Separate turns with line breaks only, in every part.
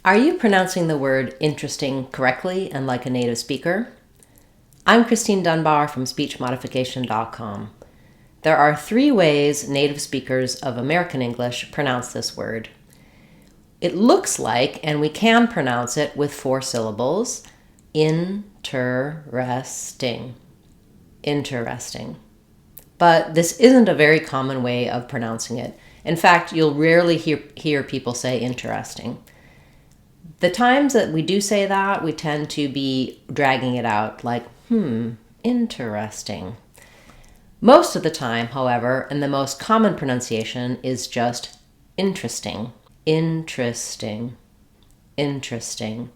Are you pronouncing the word interesting correctly and like a native speaker? I'm Christine Dunbar from SpeechModification.com. There are 3 ways native speakers of American English pronounce this word. It looks like, and we can pronounce it with 4 syllables, in-ter-es-ting. Inter-esting. But this isn't a very common way of pronouncing it. In fact, you'll rarely hear people say interesting. The times that we do say that, we tend to be dragging it out, like, interesting. Most of the time, however, and the most common pronunciation is just interesting. Interesting. Interesting.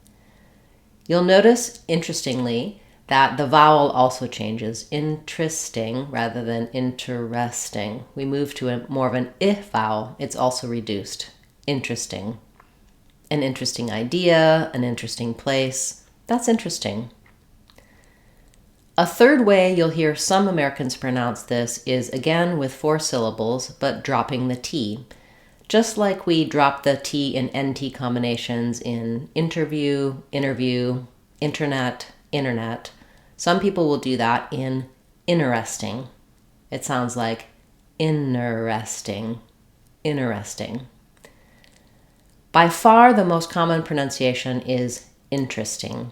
You'll notice, interestingly, that the vowel also changes. Interesting rather than interesting. We move to more of an I vowel. It's also reduced. Interesting. An interesting idea, an interesting place. That's interesting. A third way you'll hear some Americans pronounce this is again with 4 syllables, but dropping the T. Just like we drop the T in NT combinations in interview, interview, internet, internet, some people will do that in Inner-esting. It sounds like Inner-esting, Inner-esting. By far the most common pronunciation is interesting.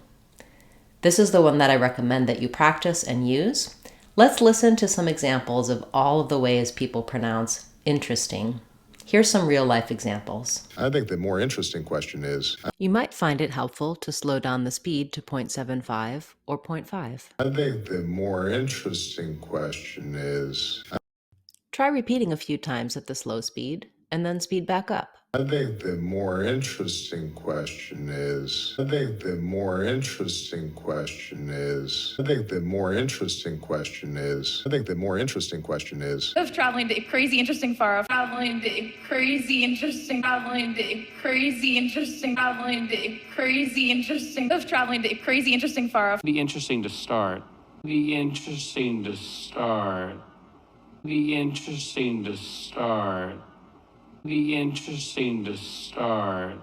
This is the one that I recommend that you practice and use. Let's listen to some examples of all of the ways people pronounce interesting. Here's some real-life examples.
I think the more interesting question is...
You might find it helpful to slow down the speed to 0.75 or 0.5.
I think the more interesting question is...
Try repeating a few times at the slow speed, and then speed back up.
I think the more interesting question is... I think the more interesting question is... I think the more interesting question is... I think the more interesting question is...
Of traveling to crazy interesting far off. Traveling to crazy interesting. Traveling to crazy interesting. Traveling to crazy interesting. Of traveling to crazy interesting far off.
Be interesting to start. Be interesting to start. Be interesting to start. Be interesting to start.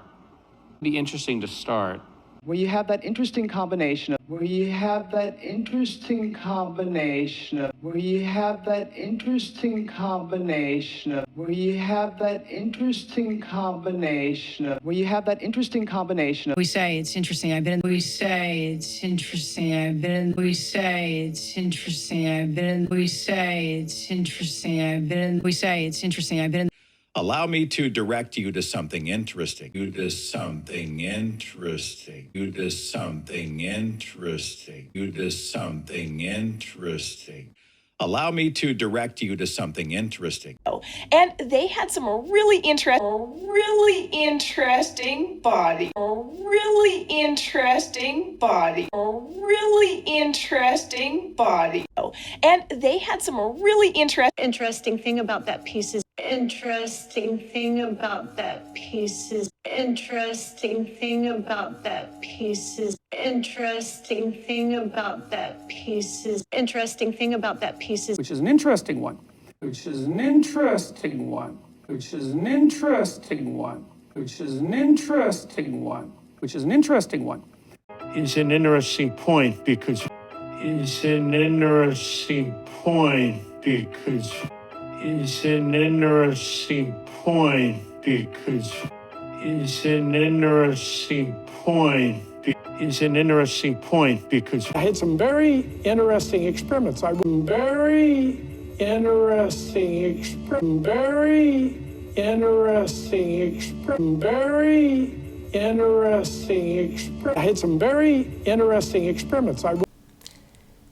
Be interesting to start.
Where you have that interesting combination of, where you have that interesting combination of, where you have that interesting combination of, where you have that interesting combination of, where you have that interesting combination of.
We say it's interesting, I've been in, we say it's interesting, I've been in, we say it's interesting, I've been in, we say it's interesting, I've been in, we say it's interesting, I've been in.
Allow me to direct you to something interesting. You to something interesting. You to something interesting. You to something interesting. Allow me to direct you to something interesting.
And they had some really interesting body. Really interesting body. Really interesting body. And they had some really interesting thing about that piece is interesting thing about that piece is interesting thing about that piece is interesting thing about that piece is interesting thing about that piece is
which is an interesting one, which is an interesting one, which is an interesting one, which is an interesting one, which is an interesting one.
Is an interesting point because is an interesting point because is an interesting point because is an interesting point is an interesting point because
I had some very interesting experiments. Very interesting experiments. Very interesting experiments. Very interesting experiments. I had some very interesting experiments.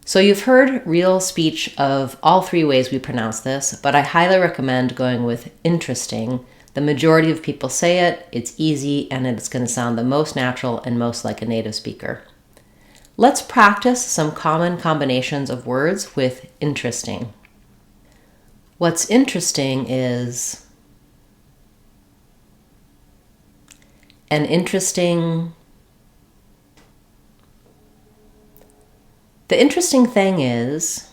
So you've heard real speech of all 3 ways we pronounce this, but I highly recommend going with interesting. The majority of people say it, it's easy, and it's going to sound the most natural and most like a native speaker. Let's practice some common combinations of words with interesting. What's interesting is an interesting. The interesting thing is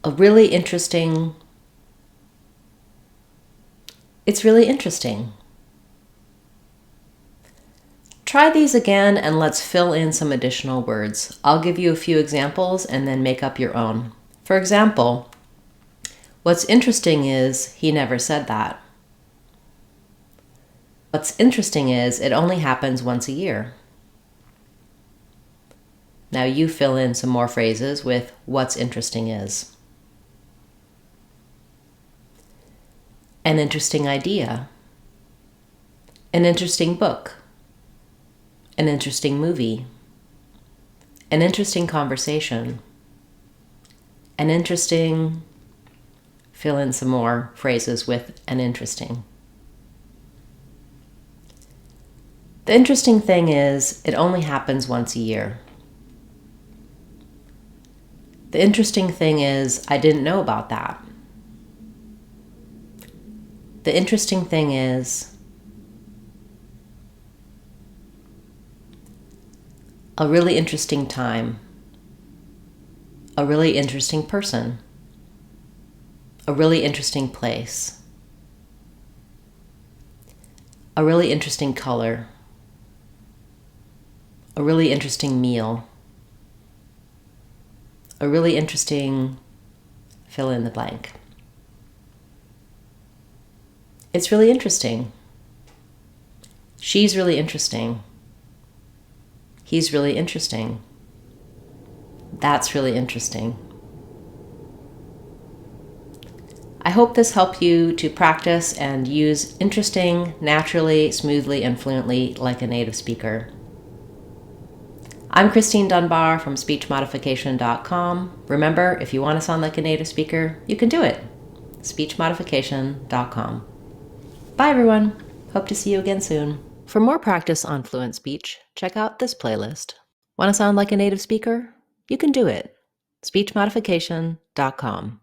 a really interesting. It's really interesting. Try these again and let's fill in some additional words. I'll give you a few examples and then make up your own. For example, what's interesting is he never said that. What's interesting is it only happens once a year. Now you fill in some more phrases with what's interesting is. An interesting idea. An interesting book. An interesting movie. An interesting conversation. An interesting, fill in some more phrases with an interesting. The interesting thing is, it only happens once a year. The interesting thing is, I didn't know about that. The interesting thing is, a really interesting time. A really interesting person. A really interesting place. A really interesting color. A really interesting meal. A really interesting, fill in the blank. It's really interesting. She's really interesting. He's really interesting. That's really interesting. I hope this helped you to practice and use interesting naturally, smoothly, and fluently like a native speaker. I'm Christine Dunbar from speechmodification.com. Remember, if you want to sound like a native speaker, you can do it. speechmodification.com. Bye everyone. Hope to see you again soon. For more practice on fluent speech, check out this playlist. Want to sound like a native speaker? You can do it. speechmodification.com.